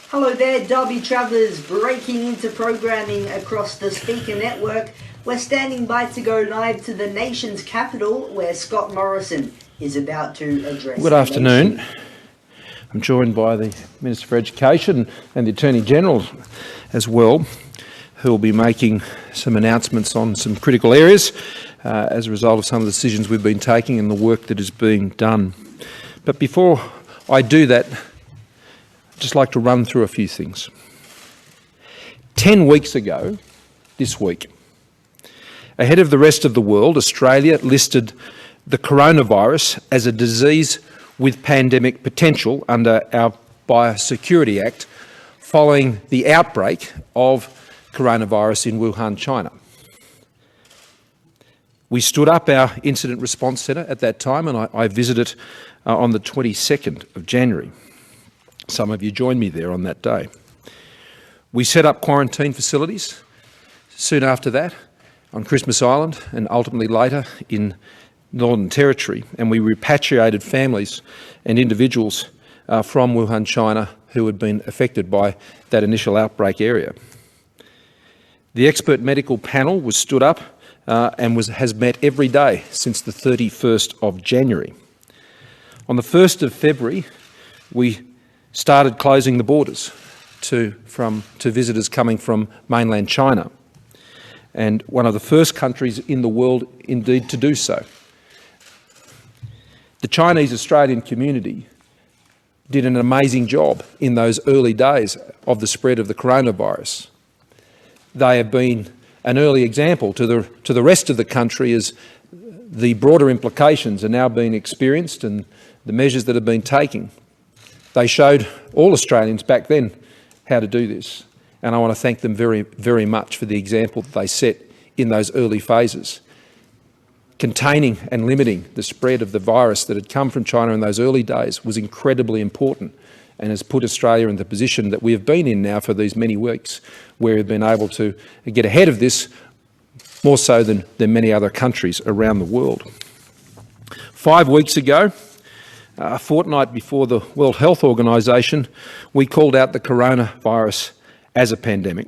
Hello there, Derby travellers, breaking into programming across the Speaker Network. We're standing by to go live to the nation's capital, where Scott Morrison is about to address. Good afternoon. I'm joined by the Minister for Education and the Attorney General as well, who will be making some announcements on some critical areas as a result of some of the decisions we've been taking and the work that is being done. But before I do that, I'd just like to run through a few things. 10 weeks ago, this week, ahead of the rest of the world, Australia listed the coronavirus as a disease with pandemic potential under our Biosecurity Act following the outbreak of coronavirus in Wuhan, China. We stood up our Incident Response Centre at that time, and I visited on the 22nd of January. Some of you joined me there on that day. We set up quarantine facilities soon after that on Christmas Island and ultimately later in Northern Territory, and we repatriated families and individuals from Wuhan, China, who had been affected by that initial outbreak area. The expert medical panel was stood up and has met every day since the 31st of January. On the 1st of February, we started closing the borders to visitors coming from mainland China, and one of the first countries in the world indeed to do so. The Chinese Australian community did an amazing job in those early days of the spread of the coronavirus. They have been an early example to the rest of the country as the broader implications are now being experienced and the measures that have been taken. They showed all Australians back then how to do this, and I want to thank them very, very much for the example that they set in those early phases. Containing and limiting the spread of the virus that had come from China in those early days was incredibly important and has put Australia in the position that we have been in now for these many weeks, where we've been able to get ahead of this more so than many other countries around the world. 5 weeks ago, a fortnight before the World Health Organization, we called out the coronavirus as a pandemic,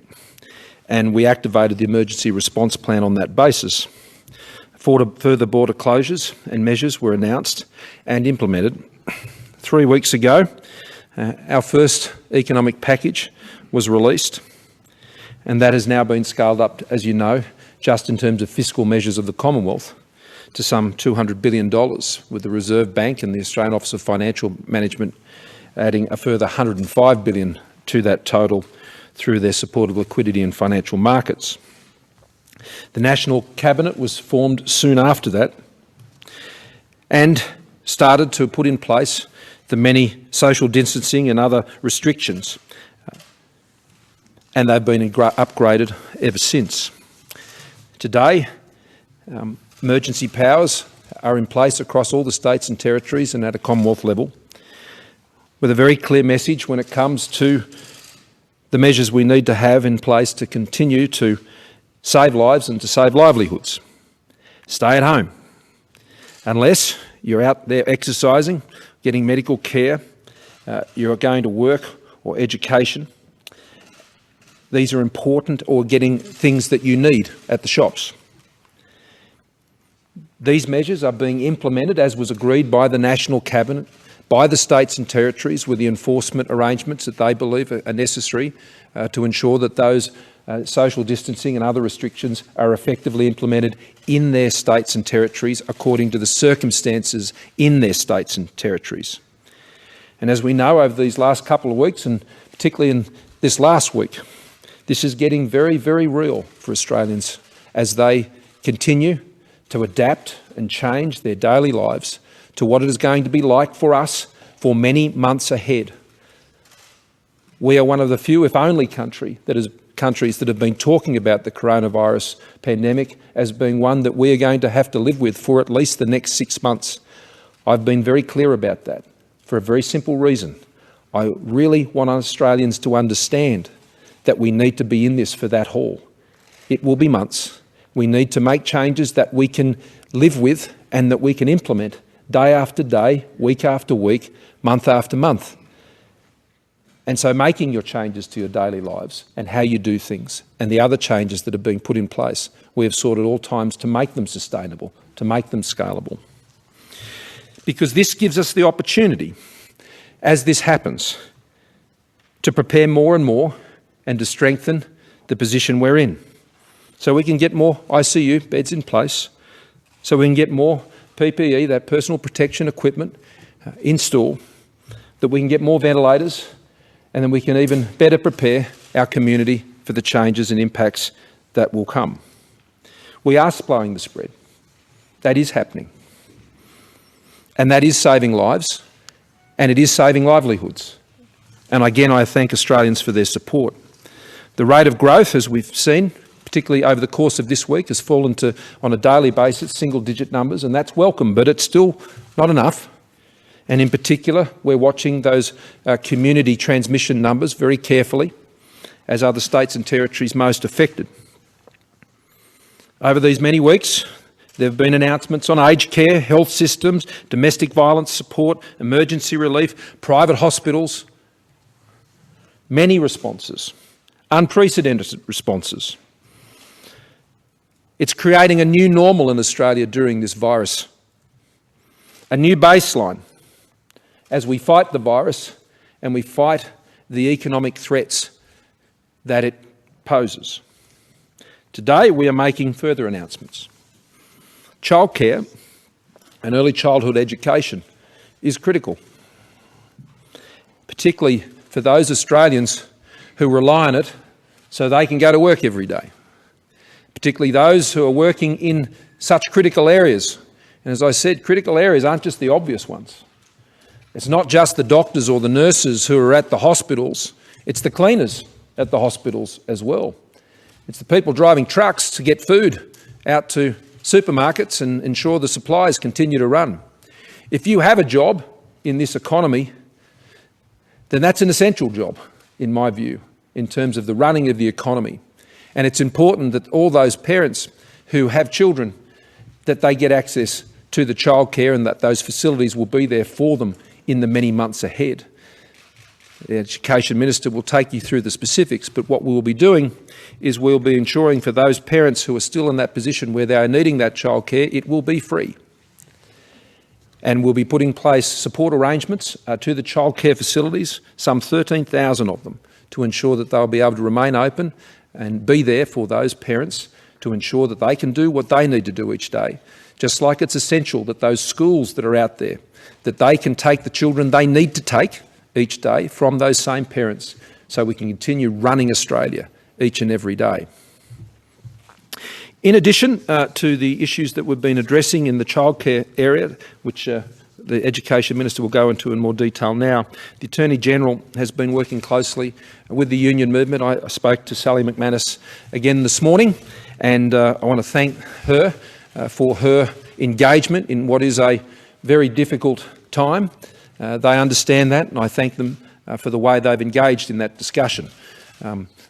and we activated the emergency response plan on that basis. Further border closures and measures were announced and implemented. 3 weeks ago, our first economic package was released, and that has now been scaled up, as you know, just in terms of fiscal measures of the Commonwealth, to some $200 billion, with the Reserve Bank and the Australian Office of Financial Management adding a further $105 billion to that total through their support of liquidity in financial markets. The National Cabinet was formed soon after that and started to put in place the many social distancing and other restrictions, and they've been upgraded ever since. Today, emergency powers are in place across all the states and territories and at a Commonwealth level, with a very clear message when it comes to the measures we need to have in place to continue to save lives and to save livelihoods. Stay at home. Unless you're out there exercising, getting medical care, you're going to work or education. These are important, or getting things that you need at the shops. These measures are being implemented as was agreed by the National Cabinet, by the states and territories, with the enforcement arrangements that they believe are necessary to ensure that those social distancing and other restrictions are effectively implemented in their states and territories according to the circumstances in their states and territories. And as we know, over these last couple of weeks, and particularly in this last week, this is getting very, very real for Australians as they continue to adapt and change their daily lives to what it is going to be like for us for many months ahead. We are one of the few, if only, countries that have been talking about the coronavirus pandemic as being one that we are going to have to live with for at least the next 6 months. I've been very clear about that for a very simple reason. I really want Australians to understand that we need to be in this for that haul. It will be months. We need to make changes that we can live with and that we can implement day after day, week after week, month after month. And so making your changes to your daily lives and how you do things and the other changes that have been put in place, we have sought at all times to make them sustainable, to make them scalable. Because this gives us the opportunity, as this happens, to prepare more and more and to strengthen the position we're in. So we can get more ICU beds in place, so we can get more PPE, that personal protection equipment, installed, that we can get more ventilators, and then we can even better prepare our community for the changes and impacts that will come. We are slowing the spread. That is happening. And that is saving lives, and it is saving livelihoods. And again, I thank Australians for their support. The rate of growth, as we've seen, particularly over the course of this week, has fallen to, on a daily basis, single-digit numbers, and that's welcome, but it's still not enough. And in particular, we're watching those community transmission numbers very carefully, as are the states and territories most affected. Over these many weeks, there have been announcements on aged care, health systems, domestic violence support, emergency relief, private hospitals. Many responses, unprecedented responses. It's creating a new normal in Australia during this virus, a new baseline as we fight the virus and we fight the economic threats that it poses. Today we are making further announcements. Childcare and early childhood education is critical, particularly for those Australians who rely on it so they can go to work every day, particularly those who are working in such critical areas. And as I said, critical areas aren't just the obvious ones. It's not just the doctors or the nurses who are at the hospitals, it's the cleaners at the hospitals as well. It's the people driving trucks to get food out to supermarkets and ensure the supplies continue to run. If you have a job in this economy, then that's an essential job, in my view, in terms of the running of the economy. And it's important that all those parents who have children, that they get access to the childcare and that those facilities will be there for them in the many months ahead. The Education Minister will take you through the specifics, but what we will be doing is we'll be ensuring for those parents who are still in that position where they are needing that childcare, it will be free. And we'll be putting in place support arrangements to the childcare facilities, some 13,000 of them, to ensure that they'll be able to remain open and be there for those parents to ensure that they can do what they need to do each day. Just like it's essential that those schools that are out there, that they can take the children they need to take each day from those same parents so we can continue running Australia each and every day. In addition to the issues that we've been addressing in the childcare area, which the Education Minister will go into in more detail now, the Attorney-General has been working closely with the union movement. I spoke to Sally McManus again this morning, and I want to thank her for her engagement in what is a very difficult time. They understand that, and I thank them for the way they've engaged in that discussion.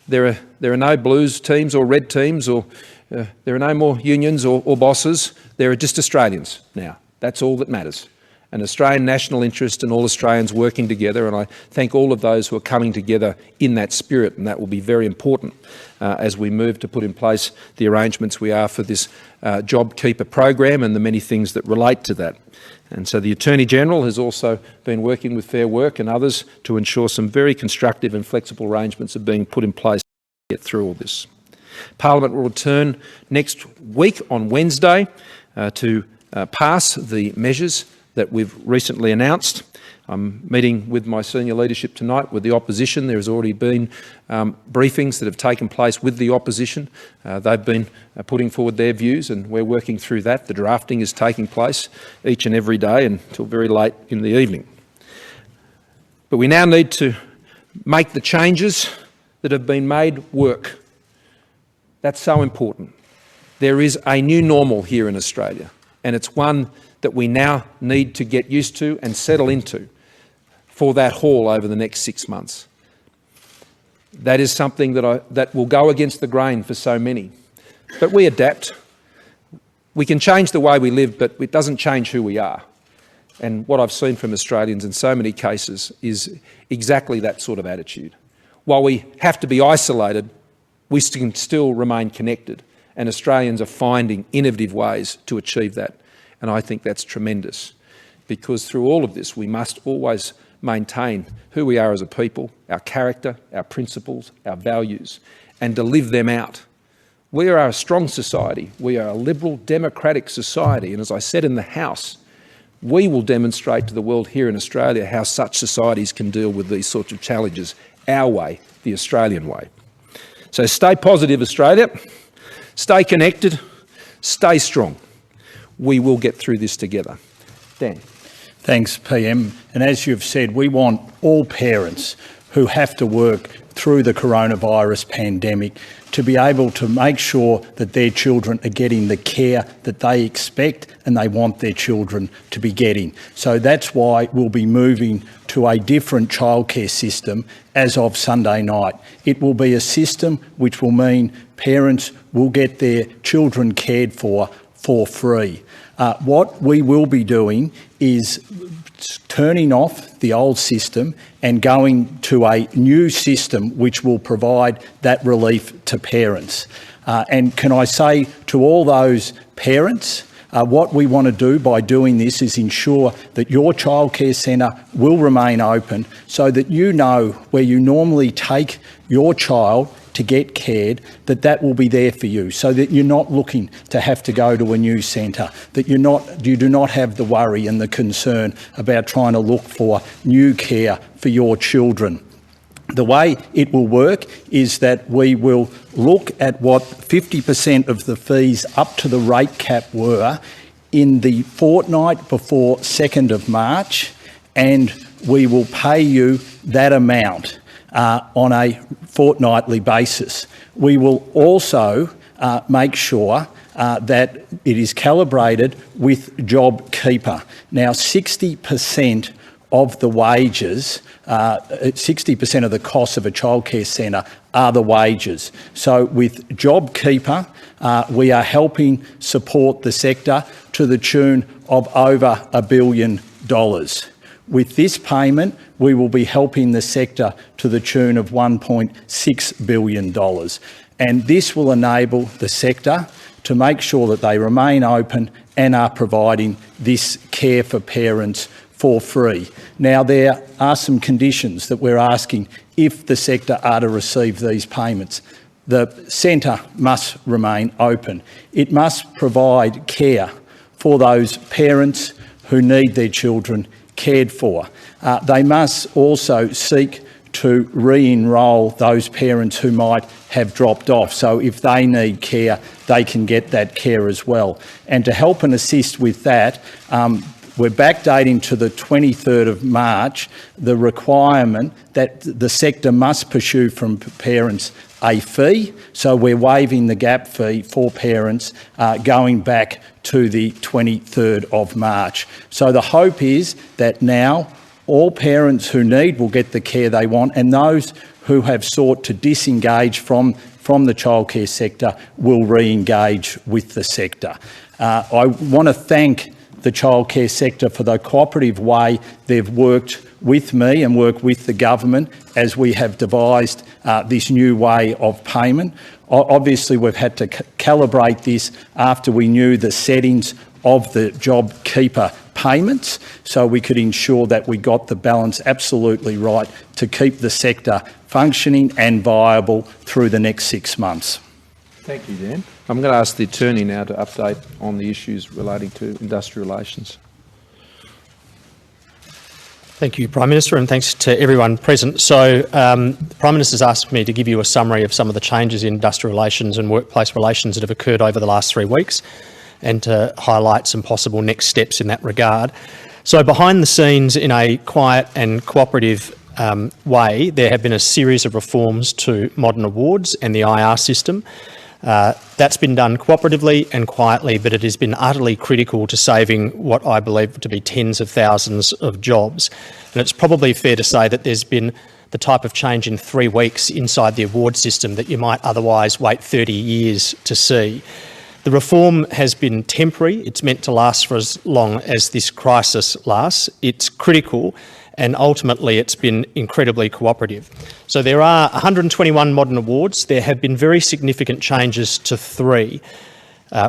There are no blues teams or red teams, or there are no more unions or bosses. There are just Australians now. That's all that matters. An Australian national interest and all Australians working together, and I thank all of those who are coming together in that spirit, and that will be very important as we move to put in place the arrangements we are for this JobKeeper program and the many things that relate to that. And so the Attorney-General has also been working with Fair Work and others to ensure some very constructive and flexible arrangements are being put in place to get through all this. Parliament will return next week on Wednesday to pass the measures that we've recently announced. I'm meeting with my senior leadership tonight with the opposition. There has already been briefings that have taken place with the opposition. They've been putting forward their views, and we're working through that. The drafting is taking place each and every day until very late in the evening. But we now need to make the changes that have been made work. That's so important. There is a new normal here in Australia, and it's one that we now need to get used to and settle into for that haul over the next 6 months. That is something that will go against the grain for so many. But we adapt. We can change the way we live, but it doesn't change who we are. And what I've seen from Australians in so many cases is exactly that sort of attitude. While we have to be isolated, we can still remain connected, and Australians are finding innovative ways to achieve that. And I think that's tremendous, because through all of this, we must always maintain who we are as a people, our character, our principles, our values, and to live them out. We are a strong society. We are a liberal, democratic society. And as I said in the House, we will demonstrate to the world here in Australia how such societies can deal with these sorts of challenges our way, the Australian way. So stay positive, Australia. Stay connected. Stay strong. We will get through this together. Dan. Thanks, PM. And as you've said, we want all parents who have to work through the coronavirus pandemic to be able to make sure that their children are getting the care that they expect and they want their children to be getting. So that's why we'll be moving to a different childcare system as of Sunday night. It will be a system which will mean parents will get their children cared for free. What we will be doing is turning off the old system and going to a new system which will provide that relief to parents. And can I say to all those parents, what we want to do by doing this is ensure that your childcare centre will remain open so that you know where you normally take your child to get cared, that will be there for you, so that you're not looking to have to go to a new centre, that you do not have the worry and the concern about trying to look for new care for your children. The way it will work is that we will look at what 50% of the fees up to the rate cap were in the fortnight before 2nd of March, and we will pay you that amount on a fortnightly basis. We will also make sure that it is calibrated with JobKeeper. Now, 60% of the wages, 60% of the costs of a childcare centre are the wages. So with JobKeeper, we are helping support the sector to the tune of over $1 billion. With this payment, we will be helping the sector to the tune of $1.6 billion. And this will enable the sector to make sure that they remain open and are providing this care for parents for free. Now, there are some conditions that we're asking if the sector are to receive these payments. The centre must remain open. It must provide care for those parents who need their children cared for. They must also seek to re-enrol those parents who might have dropped off. So if they need care, they can get that care as well. And to help and assist with that, we're backdating to the 23rd of March the requirement that the sector must pursue from parents a fee. So we're waiving the gap fee for parents going back to the 23rd of March. So the hope is that now all parents who need will get the care they want, and those who have sought to disengage from the childcare sector will re-engage with the sector. I want to thank the childcare sector for the cooperative way they've worked with me and worked with the government as we have devised this new way of payment. Obviously, we've had to calibrate this after we knew the settings of the JobKeeper payments, so we could ensure that we got the balance absolutely right to keep the sector functioning and viable through the next 6 months. Thank you, Dan. I'm going to ask the Attorney now to update on the issues relating to industrial relations. Thank you, Prime Minister, and thanks to everyone present. So the Prime Minister's asked me to give you a summary of some of the changes in industrial relations and workplace relations that have occurred over the last 3 weeks, and to highlight some possible next steps in that regard. So behind the scenes, in a quiet and cooperative way, there have been a series of reforms to modern awards and the IR system. That's been done cooperatively and quietly, but it has been utterly critical to saving what I believe to be tens of thousands of jobs. And it's probably fair to say that there's been the type of change in 3 weeks inside the award system that you might otherwise wait 30 years to see. The reform has been temporary. It's meant to last for as long as this crisis lasts. It's critical, and ultimately it's been incredibly cooperative. So there are 121 modern awards. There have been very significant changes to 3.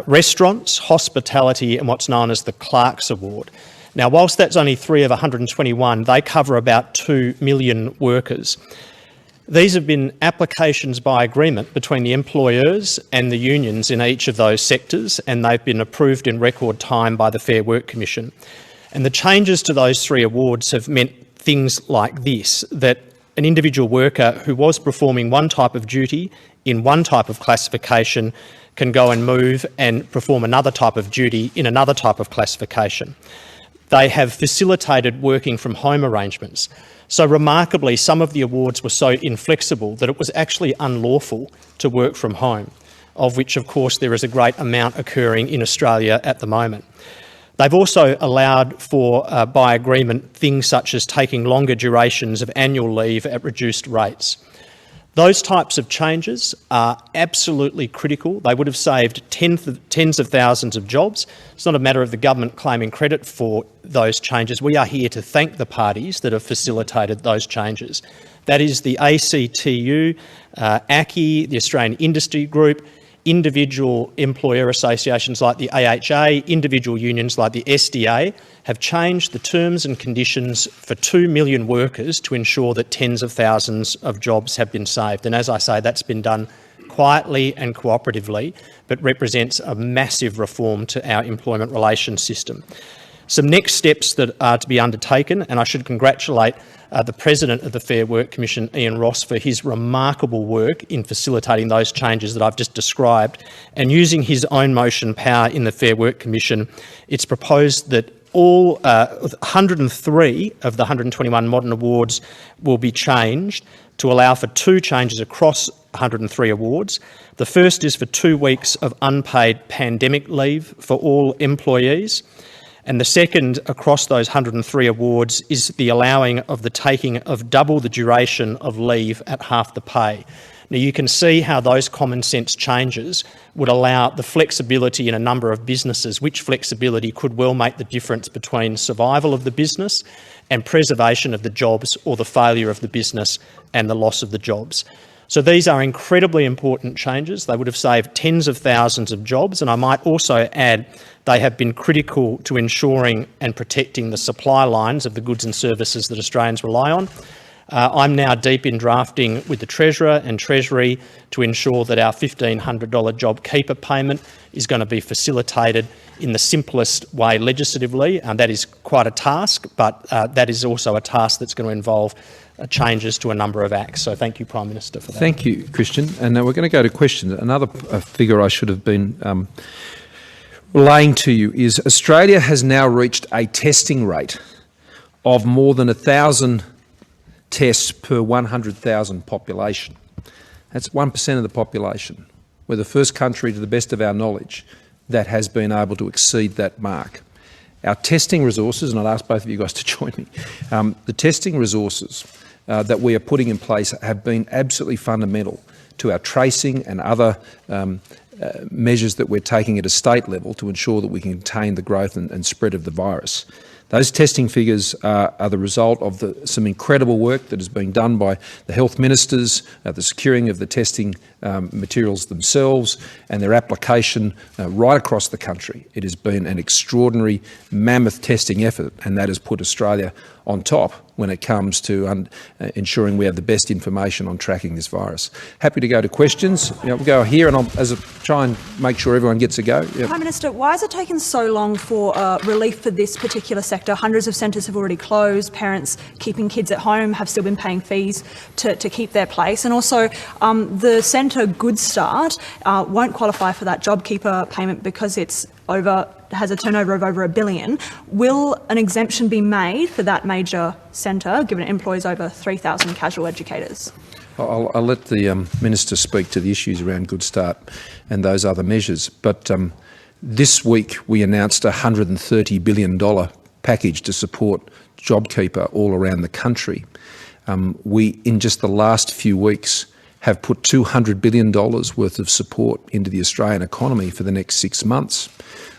Restaurants, hospitality and what's known as the Clark's Award. Now, whilst that's only 3 of 121, they cover about 2 million workers. These have been applications by agreement between the employers and the unions in each of those sectors, and they've been approved in record time by the Fair Work Commission. And the changes to those 3 awards have meant things like this, that an individual worker who was performing one type of duty in one type of classification can go and move and perform another type of duty in another type of classification. They have facilitated working from home arrangements. So remarkably, some of the awards were so inflexible that it was actually unlawful to work from home, of which, of course, there is a great amount occurring in Australia at the moment. They've also allowed for, by agreement, things such as taking longer durations of annual leave at reduced rates. Those types of changes are absolutely critical. They would have saved tens of thousands of jobs. It's not a matter of the government claiming credit for those changes. We are here to thank the parties that have facilitated those changes. That is the ACTU, ACCI, the Australian Industry Group, individual employer associations like the AHA, individual unions like the SDA have changed the terms and conditions for 2 million workers to ensure that tens of thousands of jobs have been saved. And as I say, that's been done quietly and cooperatively, but represents a massive reform to our employment relations system. Some next steps that are to be undertaken, and I should congratulate the President of the Fair Work Commission, Ian Ross, for his remarkable work in facilitating those changes that I've just described. And using his own motion power in the Fair Work Commission, it's proposed that all 103 of the 121 modern awards will be changed to allow for 2 changes across 103 awards. The first is for 2 weeks of unpaid pandemic leave for all employees. And the second across those 103 awards is the allowing of the taking of double the duration of leave at half the pay. Now, you can see how those common sense changes would allow the flexibility in a number of businesses, which flexibility could well make the difference between survival of the business and preservation of the jobs, or the failure of the business and the loss of the jobs. So these are incredibly important changes. They would have saved tens of thousands of jobs, and I might also add they have been critical to ensuring and protecting the supply lines of the goods and services that Australians rely on. I'm now deep in drafting with the Treasurer and Treasury to ensure that our $1,500 JobKeeper payment is going to be facilitated in the simplest way legislatively, and that is quite a task, but that is also a task that's going to involve changes to a number of acts. So thank you, Prime Minister, for that. Thank you, Christian. And now we're going to go to questions. Another figure I should have been relaying to you is Australia has now reached a testing rate of more than 1,000 tests per 100,000 population. That's 1% of the population. We're the first country, to the best of our knowledge, that has been able to exceed that mark. Our testing resources, and I'd ask both of you guys to join me, the testing resources that we are putting in place have been absolutely fundamental to our tracing and other measures that we're taking at a state level to ensure that we can contain the growth and spread of the virus. Those testing figures are the result of some incredible work that is being done by the health ministers, the securing of the testing materials themselves and their application right across the country. It has been an extraordinary, mammoth testing effort, and that has put Australia on top when it comes to ensuring we have the best information on tracking this virus. Happy to go to questions. We'll go here and I'll try and make sure everyone gets a go. Yep. Prime Minister, why has it taken so long for relief for this particular sector? Hundreds of centres have already closed. Parents keeping kids at home have still been paying fees to keep their place. And also the centre Good Start won't qualify for that JobKeeper payment because it's has a turnover of over $1 billion. Will an exemption be made for that major centre, given it employs over 3,000 casual educators? I'll let the Minister speak to the issues around Good Start and those other measures. But this week we announced a $130 billion package to support JobKeeper all around the country. We, in just the last few weeks, have put $200 billion worth of support into the Australian economy for the next 6 months.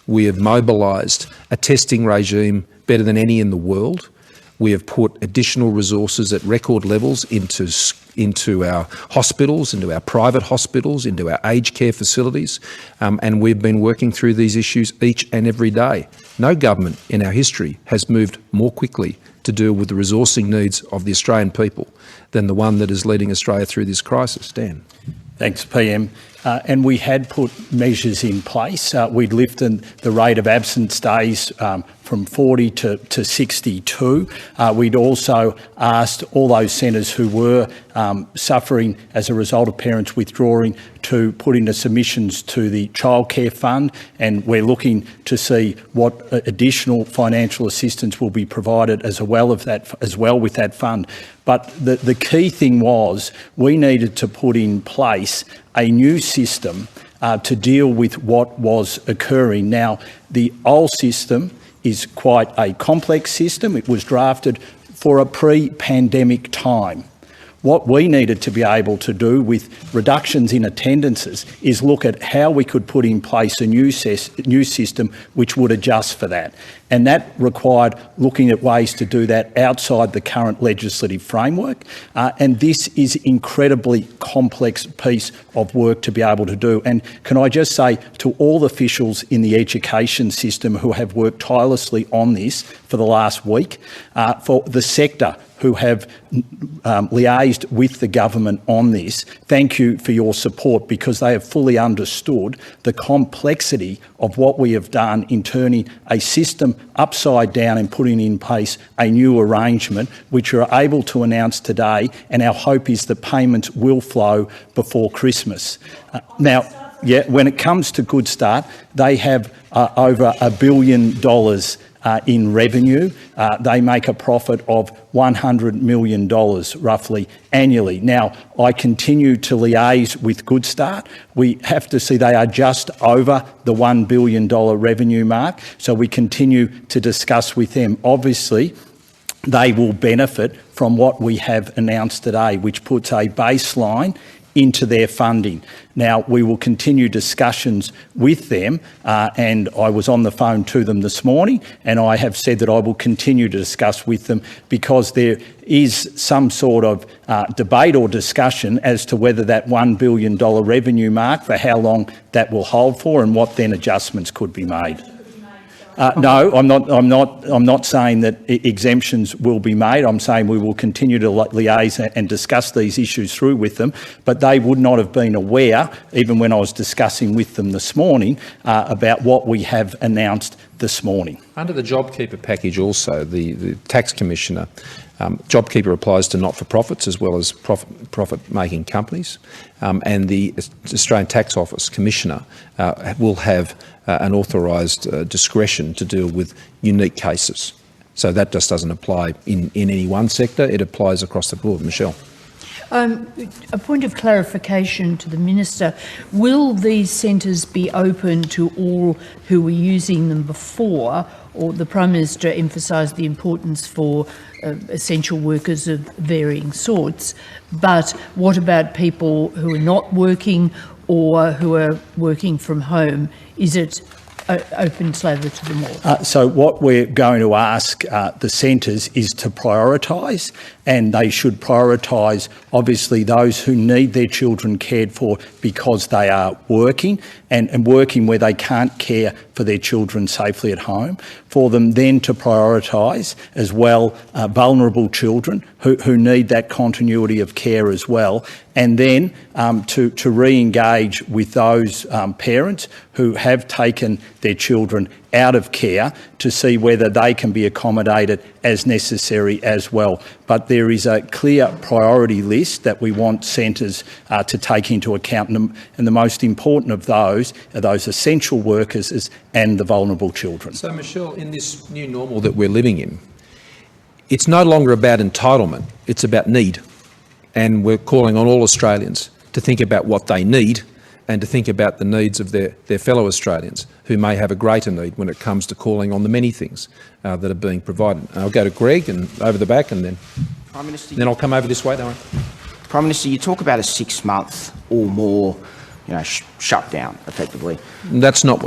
We have mobilised a testing regime better than any in the world. We have put additional resources at record levels into our hospitals, into our private hospitals, into our aged care facilities, and we've been working through these issues each and every day. No government in our history has moved more quickly to deal with the resourcing needs of the Australian people than the one that is leading Australia through this crisis. Dan. Thanks, PM. And we had put measures in place. We'd lifted the rate of absence days from 40 to 62. We'd also asked all those centres who were suffering as a result of parents withdrawing to put into submissions to the childcare fund, and we're looking to see what additional financial assistance will be provided as well with that fund. But the key thing was we needed to put in place a new system to deal with what was occurring. Now, the old system is quite a complex system. It was drafted for a pre-pandemic time. What we needed to be able to do with reductions in attendances is look at how we could put in place a new system which would adjust for that. And that required looking at ways to do that outside the current legislative framework. And this is an incredibly complex piece of work to be able to do. And can I just say to all the officials in the education system who have worked tirelessly on this for the last week, for the sector who have liaised with the government on this, thank you for your support, because they have fully understood the complexity of what we have done in turning a system upside down and putting in place a new arrangement, which we're able to announce today, and our hope is that payments will flow before Christmas. Now, when it comes to Good Start, they have over $1 billion in revenue. They make a profit of $100 million roughly annually. Now, I continue to liaise with Good Start. We have to see they are just over the $1 billion revenue mark, so we continue to discuss with them. Obviously, they will benefit from what we have announced today, which puts a baseline into their funding. Now, we will continue discussions with them, and I was on the phone to them this morning, and I have said that I will continue to discuss with them, because there is some sort of debate or discussion as to whether that $1 billion revenue mark, for how long that will hold for, and what then adjustments could be made. No, I'm not saying that exemptions will be made. I'm saying we will continue to liaise and discuss these issues through with them, but they would not have been aware, even when I was discussing with them this morning, about what we have announced this morning. Under the JobKeeper package also, the Tax Commissioner, JobKeeper applies to not-for-profits as well as profit-making companies, and the Australian Tax Office Commissioner will have an authorised discretion to deal with unique cases. So that just doesn't apply in any one sector, it applies across the board. Michelle. A point of clarification to the Minister. Will these centres be open to all who were using them before, or the Prime Minister emphasised the importance for essential workers of varying sorts, but what about people who are not working or who are working from home? Is it open slather to them all? So what we're going to ask the centres is to prioritise, and they should prioritise obviously those who need their children cared for because they are working and working where they can't care for their children safely at home, for them then to prioritise as well vulnerable children who need that continuity of care as well, and then to re-engage with those parents who have taken their children out of care to see whether they can be accommodated as necessary as well. But there is a clear priority list that we want centres to take into account, and the most important of those are those essential workers and the vulnerable children. So, Michelle, in this new normal that we're living in, it's no longer about entitlement, it's about need. And we're calling on all Australians to think about what they need and to think about the needs of their fellow Australians who may have a greater need when it comes to calling on the many things that are being provided. And I'll go to Greg and over the back, and then I'll come over this way, don't worry. Prime Minister, you talk about a 6-month or more, shutdown, effectively. That's not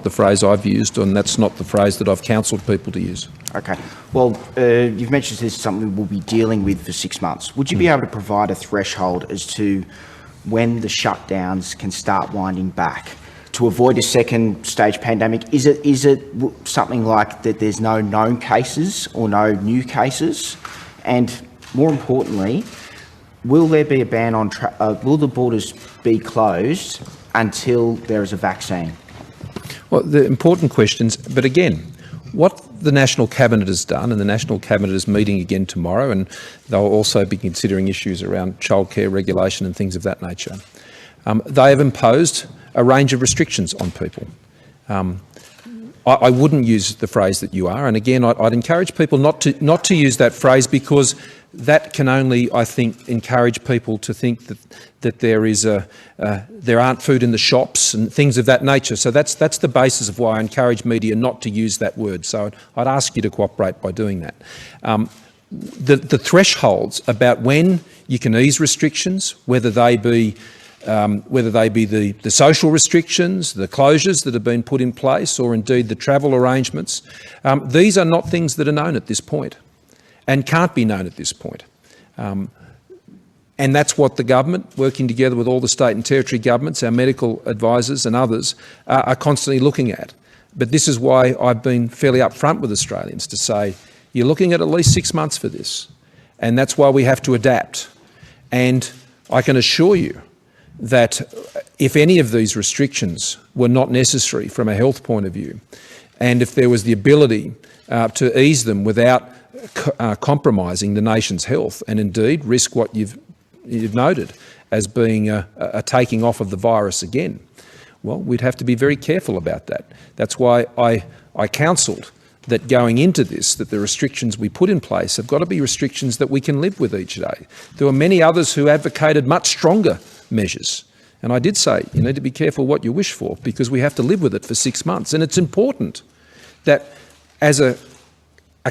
the phrase I've used, and that's not the phrase that I've counselled people to use. Okay. Well, you've mentioned this is something we'll be dealing with for 6 months. Would you be able to provide a threshold as to when the shutdowns can start winding back to avoid a second stage pandemic? Is it something like that there's no known cases or no new cases? And more importantly, will there be a ban on, will the borders be closed until there is a vaccine? Well, the important questions, but again, what the National Cabinet has done, and the National Cabinet is meeting again tomorrow, and they'll also be considering issues around childcare regulation and things of that nature. They have imposed a range of restrictions on people. I wouldn't use the phrase that you are, and again, I'd encourage people not to use that phrase, because that can only, I think, encourage people to think that there aren't food in the shops and things of that nature. So that's the basis of why I encourage media not to use that word. So I'd ask you to cooperate by doing that. The thresholds about when you can ease restrictions, whether they be the social restrictions, the closures that have been put in place, or indeed the travel arrangements, these are not things that are known at this point and can't be known at this point. And that's what the government, working together with all the state and territory governments, our medical advisors and others, are constantly looking at. But this is why I've been fairly upfront with Australians to say, you're looking at least 6 months for this. And that's why we have to adapt. And I can assure you that if any of these restrictions were not necessary from a health point of view, and if there was the ability to ease them without compromising the nation's health, and indeed risk what you've noted as being a taking off of the virus again, well, we'd have to be very careful about that. That's why I counselled that going into this, that the restrictions we put in place have got to be restrictions that we can live with each day. There were many others who advocated much stronger measures. And I did say, you need to be careful what you wish for, because we have to live with it for 6 months. And it's important that as a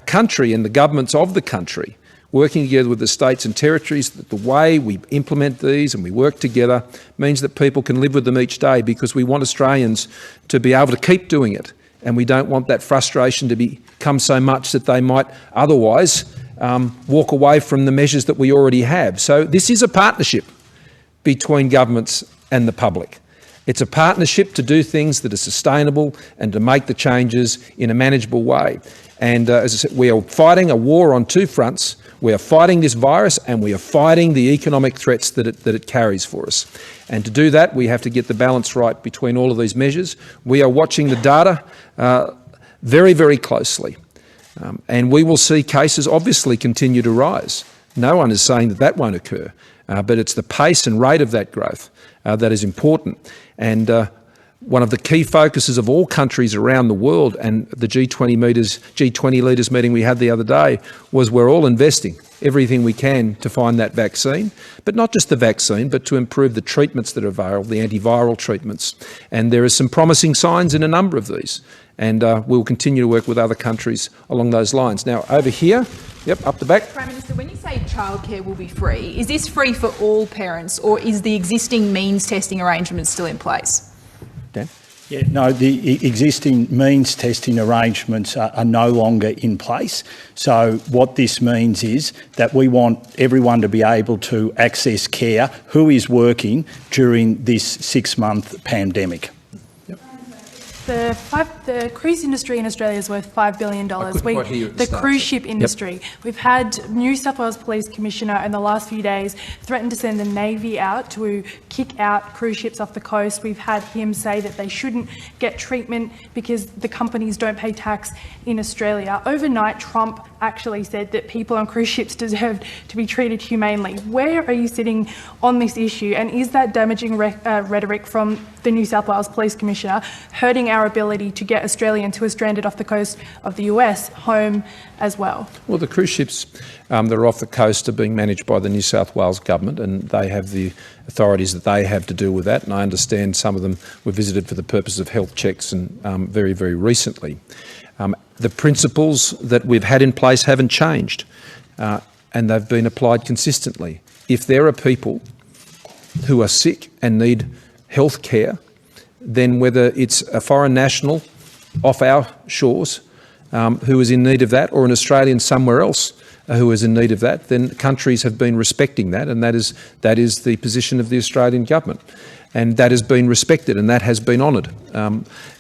country and the governments of the country, working together with the states and territories, that the way we implement these and we work together means that people can live with them each day, because we want Australians to be able to keep doing it. And we don't want that frustration to become so much that they might otherwise walk away from the measures that we already have. So this is a partnership between governments and the public. It's a partnership to do things that are sustainable and to make the changes in a manageable way. And as I said, we are fighting a war on two fronts. We are fighting this virus, and we are fighting the economic threats that it carries for us. And to do that, we have to get the balance right between all of these measures. We are watching the data very, very closely. And we will see cases obviously continue to rise. No one is saying that won't occur. But it's the pace and rate of that growth that is important. And one of the key focuses of all countries around the world, and the G20 leaders meeting we had the other day, was we're all investing everything we can to find that vaccine, but not just the vaccine, but to improve the treatments that are available, the antiviral treatments. And there are some promising signs in a number of these. And we'll continue to work with other countries along those lines. Now, over here, yep, up the back. Prime Minister, when you say childcare will be free, is this free for all parents, or is the existing means testing arrangement still in place? Dan? Yeah, no, the existing means testing arrangements are no longer in place. So what this means is that we want everyone to be able to access care who is working during this 6-month pandemic. The cruise industry in Australia is worth $5 billion. The cruise ship industry. Yep. We've had New South Wales Police Commissioner in the last few days threaten to send the Navy out to kick out cruise ships off the coast. We've had him say that they shouldn't get treatment because the companies don't pay tax in Australia. Overnight, Trump actually said that people on cruise ships deserve to be treated humanely. Where are you sitting on this issue, and is that damaging rhetoric from the New South Wales Police Commissioner hurting our ability to get Australians who are stranded off the coast of the US home as well? Well, the cruise ships that are off the coast are being managed by the New South Wales government, and they have the authorities that they have to deal with that. And I understand some of them were visited for the purpose of health checks and very, very recently. The principles that we've had in place haven't changed, and they've been applied consistently. if there are people who are sick and need health care, then whether it's a foreign national off our shores who is in need of that, or an Australian somewhere else who is in need of that, then countries have been respecting that, and that is the position of the Australian government. And that has been respected and that has been honoured,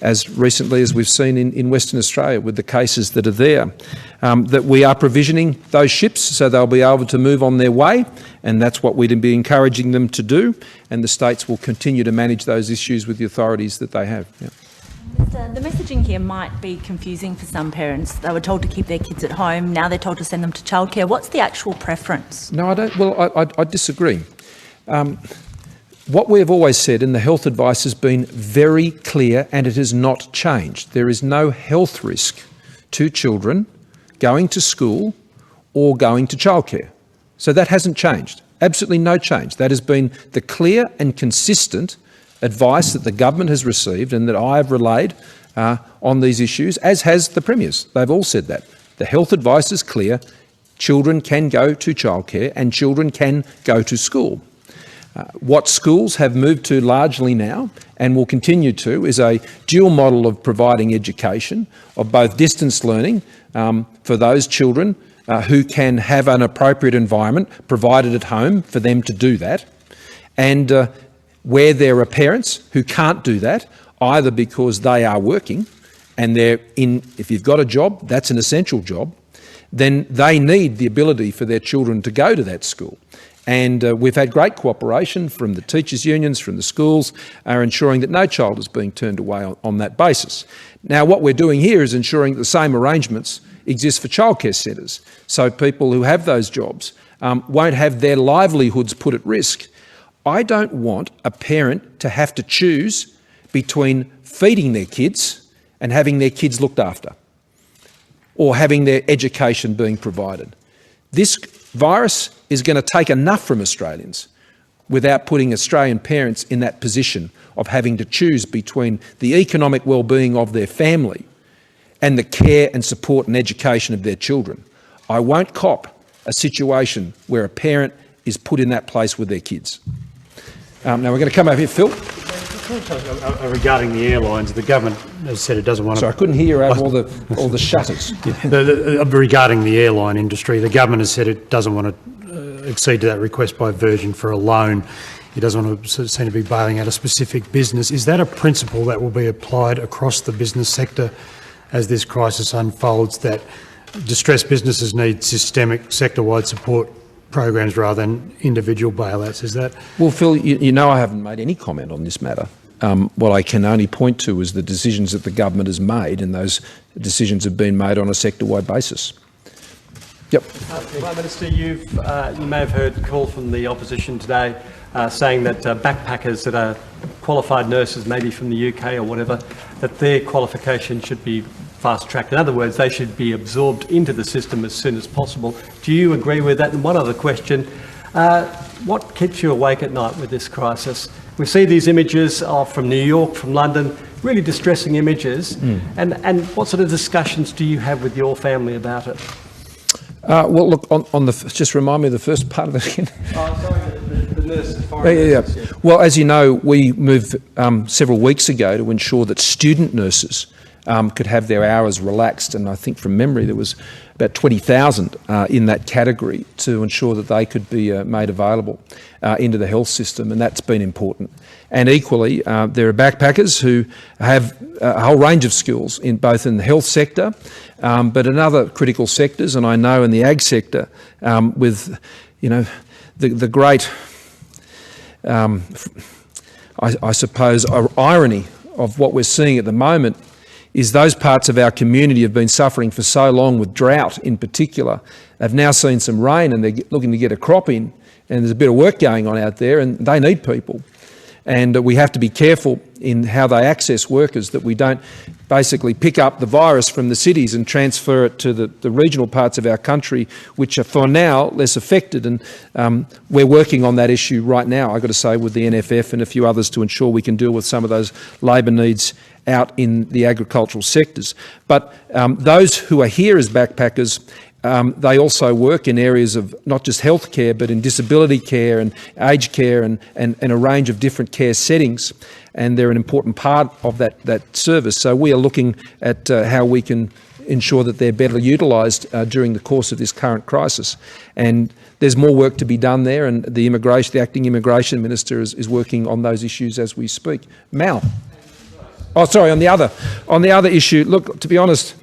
as recently as we've seen in Western Australia with the cases that are there. That we are provisioning those ships so they'll be able to move on their way, and that's what we'd be encouraging them to do, and the states will continue to manage those issues with the authorities that they have. Yeah. The messaging here might be confusing for some parents. They were told to keep their kids at home, now they're told to send them to childcare. What's the actual preference? No, I don't. Well, I disagree. What we have always said, and the health advice has been very clear, and it has not changed. There is no health risk to children going to school or going to childcare. So that hasn't changed. Absolutely no change. That has been the clear and consistent advice that the government has received and that I have relayed on these issues, as has the premiers. They've all said that. The health advice is clear. Children can go to childcare and children can go to school. What schools have moved to largely now, and will continue to, is a dual model of providing education, of both distance learning for those children who can have an appropriate environment provided at home for them to do that, and where there are parents who can't do that, either because they are working and if you've got a job, that's an essential job, then they need the ability for their children to go to that school. And we've had great cooperation from the teachers' unions, from the schools, are ensuring that no child is being turned away on that basis. Now, what we're doing here is ensuring that the same arrangements exist for childcare centres, so people who have those jobs won't have their livelihoods put at risk. I don't want a parent to have to choose between feeding their kids and having their kids looked after, or having their education being provided. This virus is going to take enough from Australians without putting Australian parents in that position of having to choose between the economic well-being of their family and the care and support and education of their children. I won't cop a situation where a parent is put in that place with their kids. Now we're going to come over here, Phil. Regarding the airlines, the government has said it doesn't want to... Sorry, I couldn't hear you over all the shutters. Regarding the airline industry, the government has said it doesn't want to accede to that request by Virgin for a loan. It doesn't want to seem to be bailing out a specific business. Is that a principle that will be applied across the business sector as this crisis unfolds, that distressed businesses need systemic sector-wide support programs rather than individual bailouts? Is that... Well, Phil, you know I haven't made any comment on this matter. What I can only point to is the decisions that the government has made, and those decisions have been made on a sector-wide basis. Yep. Prime Minister, you may have heard a call from the opposition today saying that backpackers that are qualified nurses, maybe from the UK or whatever, that their qualification should be fast-tracked. In other words, they should be absorbed into the system as soon as possible. Do you agree with that? And one other question, what keeps you awake at night with this crisis? We see these images from New York, from London, really distressing images. And what sort of discussions do you have with your family about it? Well, look, just remind me of the first part of it again. The nurses, foreign nurses. Yeah. Well, as you know, we moved several weeks ago to ensure that student nurses could have their hours relaxed, and I think from memory there was about 20,000 in that category, to ensure that they could be made available into the health system, and that's been important. And equally, there are backpackers who have a whole range of skills both in the health sector, but in other critical sectors, and I know in the ag sector, with the great, I suppose, irony of what we're seeing at the moment is those parts of our community have been suffering for so long with drought in particular. They've now seen some rain and they're looking to get a crop in, and there's a bit of work going on out there, and they need people. And we have to be careful in how they access workers, that we don't basically pick up the virus from the cities and transfer it to the regional parts of our country, which are for now less affected. And we're working on that issue right now, I've got to say, with the NFF and a few others, to ensure we can deal with some of those labour needs out in the agricultural sectors. But those who are here as backpackers, they also work in areas of not just healthcare, but in disability care and aged care and a range of different care settings. And they're an important part of that service. So we are looking at how we can ensure that they're better utilised during the course of this current crisis. And there's more work to be done there, and the acting immigration minister is working on those issues as we speak. Mal. Oh, sorry. On the other issue, look, to be honest,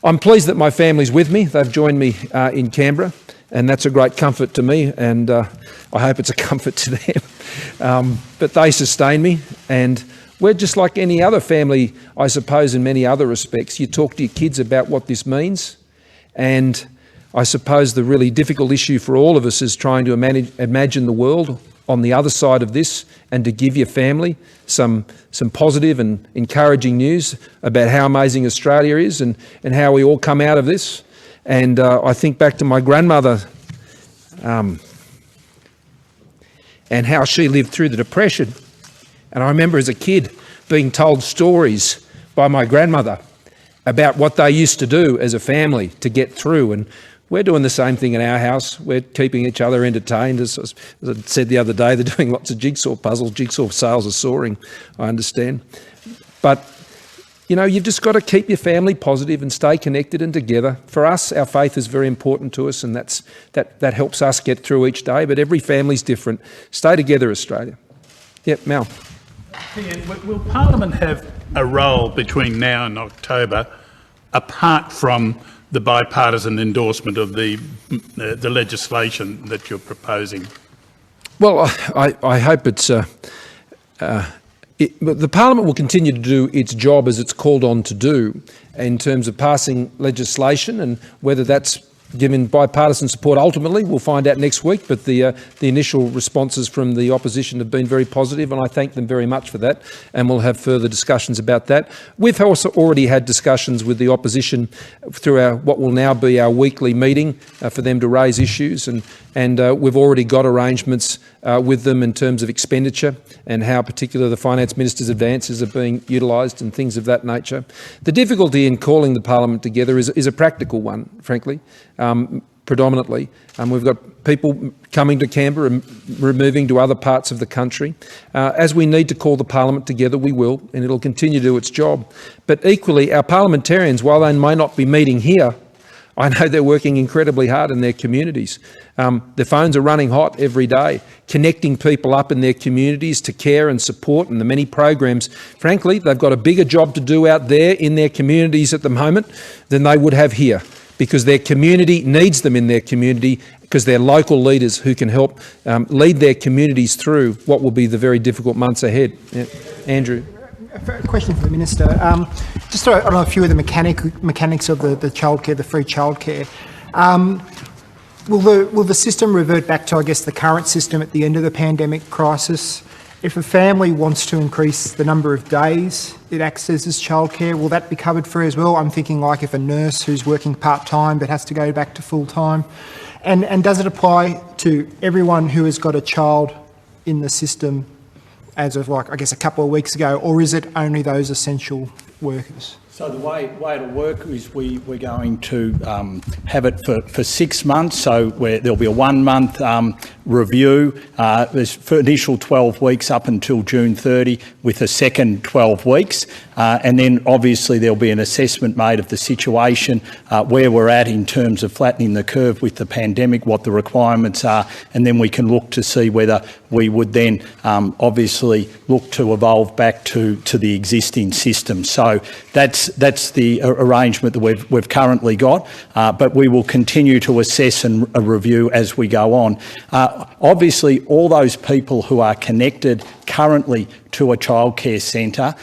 I'm pleased that my family's with me. They've joined me in Canberra, and that's a great comfort to me, and I hope it's a comfort to them. But they sustain me, and we're just like any other family, I suppose, in many other respects. You talk to your kids about what this means, and I suppose the really difficult issue for all of us is trying to imagine the world on the other side of this, and to give your family some positive and encouraging news about how amazing Australia is and how we all come out of this. And I think back to my grandmother and how she lived through the Depression. And I remember as a kid being told stories by my grandmother about what they used to do as a family to get through. And we're doing the same thing in our house. We're keeping each other entertained. As I said the other day, they're doing lots of jigsaw puzzles. Jigsaw sales are soaring, I understand. But, you know, you've just got to keep your family positive and stay connected and together. For us, our faith is very important to us, and that helps us get through each day. But every family's different. Stay together, Australia. Yep, Mal. Ian, will Parliament have a role between now and October, apart from the bipartisan endorsement of the legislation that you're proposing? Well, I hope it's... the Parliament will continue to do its job as it's called on to do in terms of passing legislation, and whether that's given bipartisan support ultimately, we'll find out next week. But the initial responses from the opposition have been very positive, and I thank them very much for that, and we'll have further discussions about that. We've also already had discussions with the opposition through what will now be our weekly meeting for them to raise issues, and we've already got arrangements with them in terms of expenditure and how particularly the Finance Minister's advances are being utilised and things of that nature. The difficulty in calling the Parliament together is a practical one, frankly, predominantly. We've got people coming to Canberra and moving to other parts of the country. As we need to call the Parliament together, we will, and it'll continue to do its job. But equally, our parliamentarians, while they may not be meeting here, I know they're working incredibly hard in their communities. Their phones are running hot every day, connecting people up in their communities to care and support and the many programs. Frankly, they've got a bigger job to do out there in their communities at the moment than they would have here, because their community needs them in their community, because they're local leaders who can help lead their communities through what will be the very difficult months ahead. Yeah. Andrew. A question for the Minister. Just on a few of the mechanics of the childcare, the free childcare. Will the system revert back to, I guess, the current system at the end of the pandemic crisis? If a family wants to increase the number of days it accesses childcare, will that be covered free as well? I'm thinking like if a nurse who's working part-time but has to go back to full-time. And does it apply to everyone who has got a child in the system as of, like, I guess, a couple of weeks ago, or is it only those essential workers? So the way it'll work is we're going to have it for 6 months, so there'll be a 1 month review. There's for initial 12 weeks up until June 30 with a second 12 weeks. And then obviously there'll be an assessment made of the situation, where we're at in terms of flattening the curve with the pandemic, what the requirements are, and then we can look to see whether we would then obviously look to evolve back to the existing system. So that's the arrangement that we've currently got, but we will continue to assess and review as we go on. Obviously, all those people who are connected currently to a childcare centre,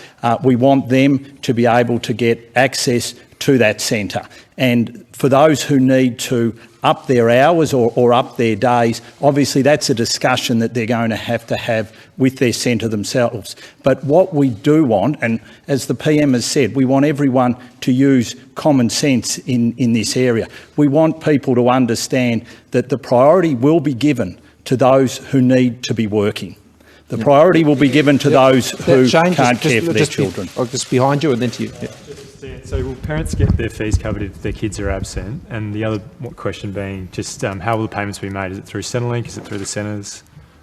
we want them to be able to get access to that centre. And for those who need to up their hours or up their days, obviously that's a discussion that they're going to have with their centre themselves. But what we do want, and as the PM has said, we want everyone to use common sense in this area. We want people to understand that the priority will be given to those who need to be working. The priority will be given to those who can't care for their children. Just behind you and then to you. So will parents get their fees covered if their kids are absent? And the other question being just how will the payments be made? Is it through Centrelink? Is it through the centres?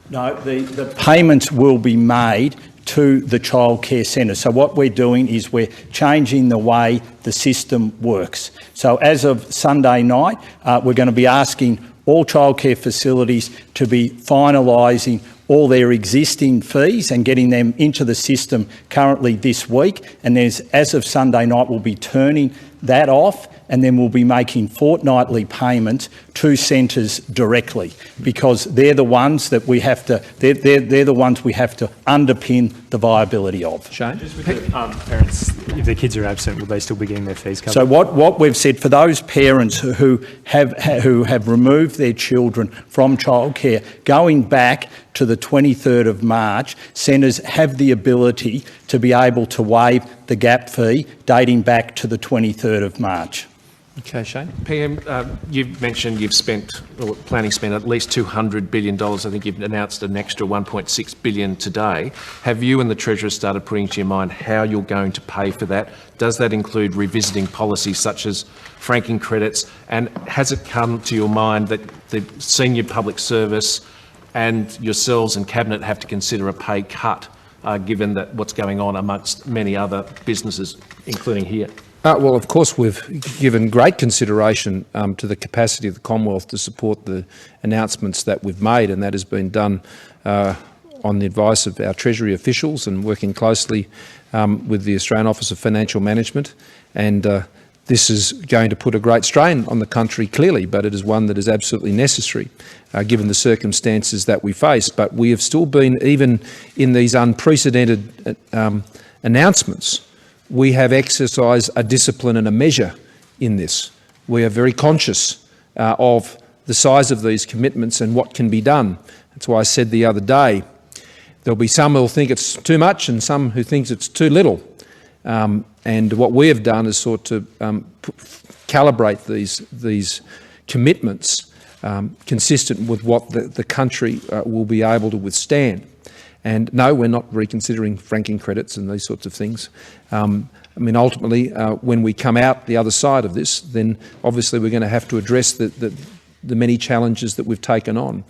No, the payments will be made to the childcare centre. So what we're doing is we're changing the way the system works. So as of Sunday night, we're going to be asking all childcare facilities to be finalising all their existing fees and getting them into the system currently this week. And as of Sunday night, we'll be turning that off, and then we'll be making fortnightly payments to centres directly, because they're the ones that we have to. They're the ones we have to underpin the viability of. Shane, just with the parents, if their kids are absent, will they still be getting their fees covered? So what we've said for those parents who have removed their children from childcare, going back to the 23rd of March, centres have the ability to be able to waive the gap fee dating back to the 23rd of March. Okay, Shane. PM, you've mentioned you've spent, or planning to spend at least $200 billion. I think you've announced an extra $1.6 billion today. Have you and the Treasurer started putting to your mind how you're going to pay for that? Does that include revisiting policies such as franking credits? And has it come to your mind that the senior public service and yourselves and Cabinet have to consider a pay cut, given that what's going on amongst many other businesses, including here? Well, of course, we've given great consideration to the capacity of the Commonwealth to support the announcements that we've made, and that has been done on the advice of our Treasury officials and working closely with the Australian Office of Financial Management. And this is going to put a great strain on the country, clearly, but it is one that is absolutely necessary given the circumstances that we face. But we have still been, even in these unprecedented announcements, we have exercised a discipline and a measure in this. We are very conscious of the size of these commitments and what can be done. That's why I said the other day, there'll be some who'll think it's too much and some who think it's too little. And what we have done is sort to calibrate these commitments consistent with what the country will be able to withstand. And no, we're not reconsidering franking credits and these sorts of things. I mean, ultimately, when we come out the other side of this, then obviously we're going to have to address the many challenges that we've taken on.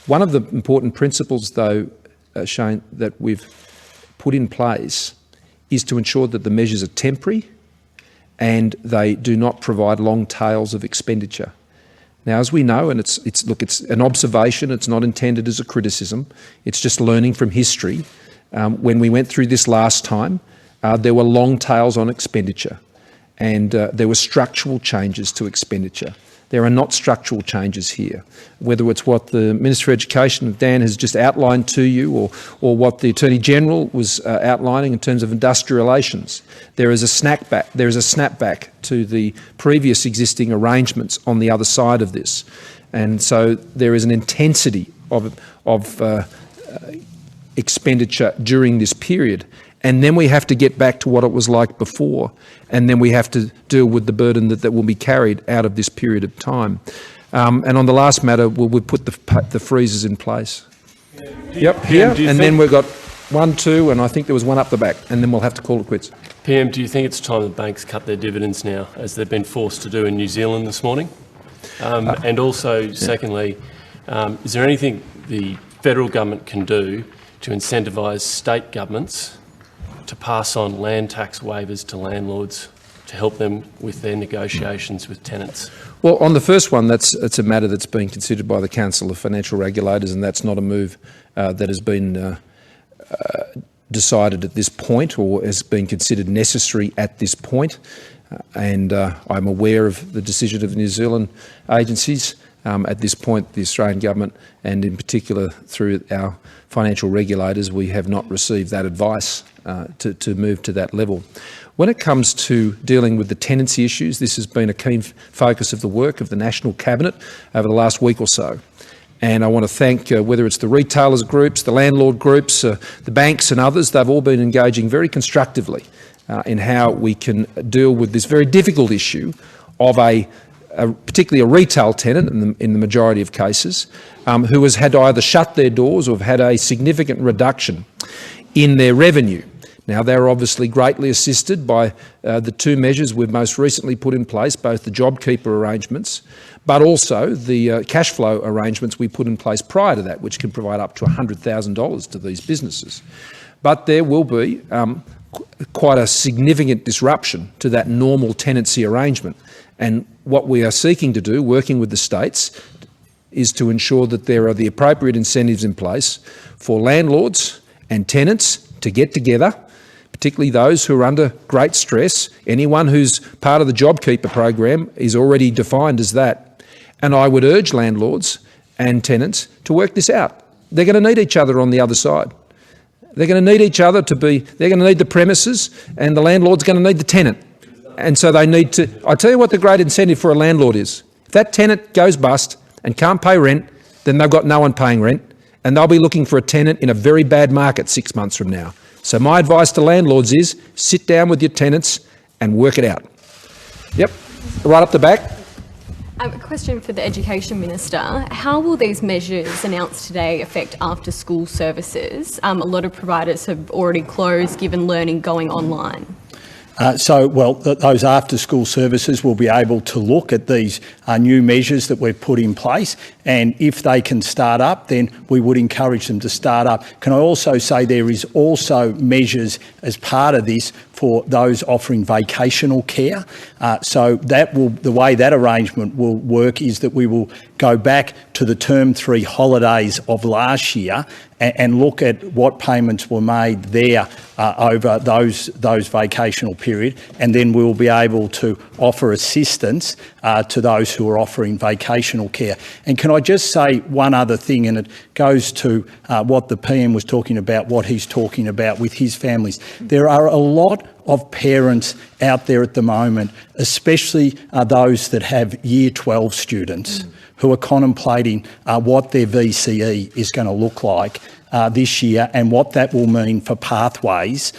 One of the important principles, though, Shane, that we've put in place is to ensure that the measures are temporary and they do not provide long tails of expenditure. Now, as we know, and it's an observation, it's not intended as a criticism, it's just learning from history. When we went through this last time, there were long tails on expenditure and there were structural changes to expenditure. There are not structural changes here, whether it's what the Minister for Education, Dan, has just outlined to you, or what the Attorney-General was outlining in terms of industrial relations. There is a snapback to the previous existing arrangements on the other side of this. And so there is an intensity of expenditure during this period. And then we have to get back to what it was like before, and then we have to deal with the burden that will be carried out of this period of time. And on the last matter, we'll put the freezers in place. Yep, here, and then we've got 1, 2, and I think there was one up the back, and then we'll have to call it quits. PM, do you think it's time the banks cut their dividends now, as they've been forced to do in New Zealand this morning? And also, secondly, is there anything the federal government can do to incentivise state governments to pass on land tax waivers to landlords to help them with their negotiations with tenants? Well, on the first one, it's a matter that's been considered by the Council of Financial Regulators, and that's not a move that has been decided at this point or has been considered necessary at this point. And I'm aware of the decision of the New Zealand agencies. At this point, the Australian government, and in particular through our financial regulators, we have not received that advice to move to that level. When it comes to dealing with the tenancy issues, this has been a keen focus of the work of the National Cabinet over the last week or so. And I want to thank, whether it's the retailers groups, the landlord groups, the banks and others, they've all been engaging very constructively in how we can deal with this very difficult issue of particularly a retail tenant in the majority of cases, who has had to either shut their doors or have had a significant reduction in their revenue Now, they're obviously greatly assisted by the two measures we've most recently put in place, both the JobKeeper arrangements, but also the cash flow arrangements we put in place prior to that, which can provide up to $100,000 to these businesses. But there will be quite a significant disruption to that normal tenancy arrangement. And what we are seeking to do, working with the states, is to ensure that there are the appropriate incentives in place for landlords and tenants to get together, particularly those who are under great stress. Anyone who's part of the JobKeeper program is already defined as that. And I would urge landlords and tenants to work this out. They're going to need each other on the other side. They're going to need each other they're going to need the premises, and the landlord's going to need the tenant. And so they need to, I tell you what the great incentive for a landlord is. If that tenant goes bust and can't pay rent, then they've got no one paying rent, and they'll be looking for a tenant in a very bad market 6 months from now. So my advice to landlords is sit down with your tenants and work it out. Yep, right up the back. A question for the Education Minister. How will these measures announced today affect after-school services? A lot of providers have already closed, given learning going online. Those after-school services will be able to look at these new measures that we've put in place, and if they can start up, then we would encourage them to start up. Can I also say there is also measures as part of this for those offering vacational care. The way that arrangement will work is that we will go back to the Term 3 holidays of last year and look at what payments were made there over those vacational period, and then we will be able to offer assistance to those who are offering vacational care. And can I just say one other thing, and it goes to what the PM was talking about, what he's talking about with his families. There are a lot of parents out there at the moment, especially those that have Year 12 students who are contemplating what their VCE is going to look like this year, and what that will mean for pathways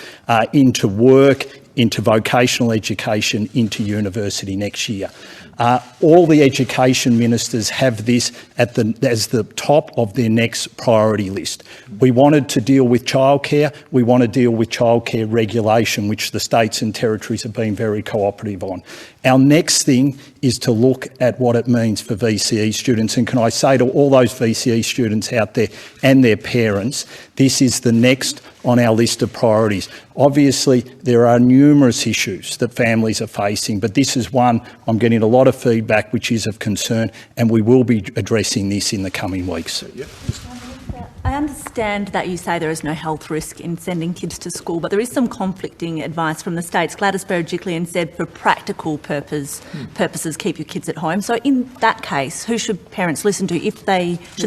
into work, into vocational education, into university next year. All the education ministers have this as the top of their next priority list. We wanted to deal with childcare. We want to deal with childcare regulation, which the states and territories have been very cooperative on. Our next thing is to look at what it means for VCE students. And can I say to all those VCE students out there and their parents, this is the next on our list of priorities. Obviously, there are numerous issues that families are facing, but this is one I'm getting a lot of feedback which is of concern, and we will be addressing this in the coming weeks. I understand that you say there is no health risk in sending kids to school, but there is some conflicting advice from the states. Gladys Berejiklian said for practical purposes, keep your kids at home. So in that case, who should parents listen to? Should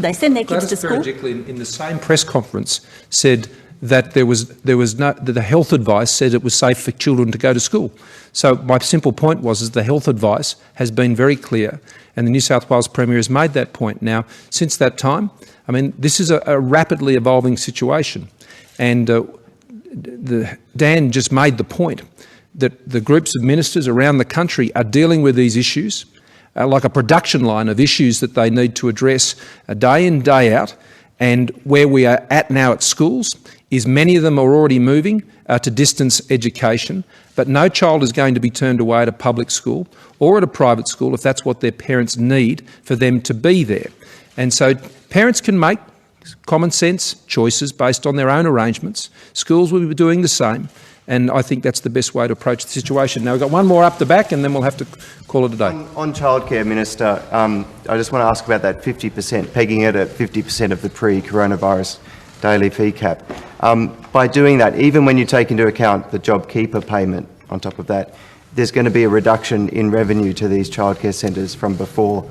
they send their kids to school? Gladys Berejiklian in the same press conference said that that the health advice said it was safe for children to go to school. So my simple point was the health advice has been very clear, and the New South Wales Premier has made that point. Now, since that time, I mean, this is a rapidly evolving situation, and Dan just made the point that the groups of ministers around the country are dealing with these issues like a production line of issues that they need to address day in, day out. And where we are at now at schools is many of them are already moving to distance education, but no child is going to be turned away at a public school or at a private school if that's what their parents need for them to be there. And so parents can make common sense choices based on their own arrangements. Schools will be doing the same, and I think that's the best way to approach the situation. Now, we've got one more up the back and then we'll have to call it a day. On childcare, Minister, I just want to ask about that 50%, pegging it at 50% of the pre-coronavirus daily fee cap. By doing that, even when you take into account the JobKeeper payment on top of that, there's going to be a reduction in revenue to these childcare centres from before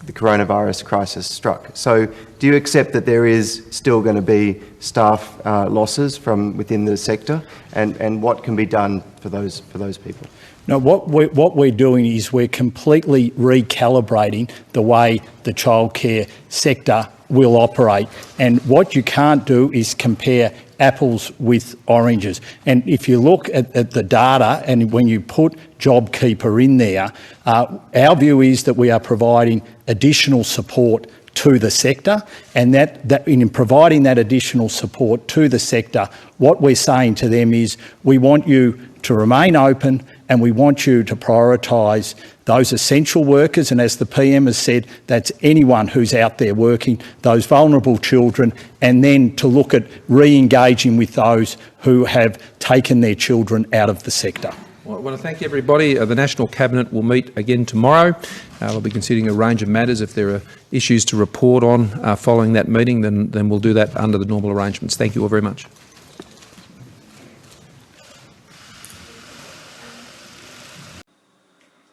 the coronavirus crisis struck. So do you accept that there is still going to be staff losses from within the sector, and what can be done for those people? No, what we're doing is we're completely recalibrating the way the childcare sector will operate. And what you can't do is compare apples with oranges. And if you look at the data, and when you put JobKeeper in there, our view is that we are providing additional support to the sector, and that in providing that additional support to the sector, what we're saying to them is we want you to remain open and we want you to prioritise those essential workers, and as the PM has said, that's anyone who's out there working, those vulnerable children, and then to look at re-engaging with those who have taken their children out of the sector. Well, I want to thank everybody. The National Cabinet will meet again tomorrow. We'll be considering a range of matters. If there are issues to report on following that meeting, then we'll do that under the normal arrangements. Thank you all very much.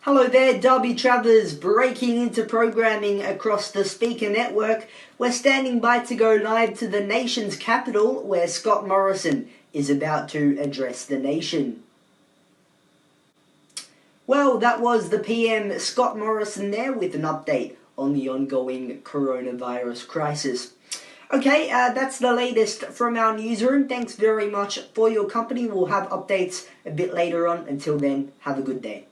Hello there, Derby travellers, breaking into programming across the Speaker Network. We're standing by to go live to the nation's capital, where Scott Morrison is about to address the nation. Well, that was the PM Scott Morrison there with an update on the ongoing coronavirus crisis. Okay, that's the latest from our newsroom. Thanks very much for your company. We'll have updates a bit later on. Until then, have a good day.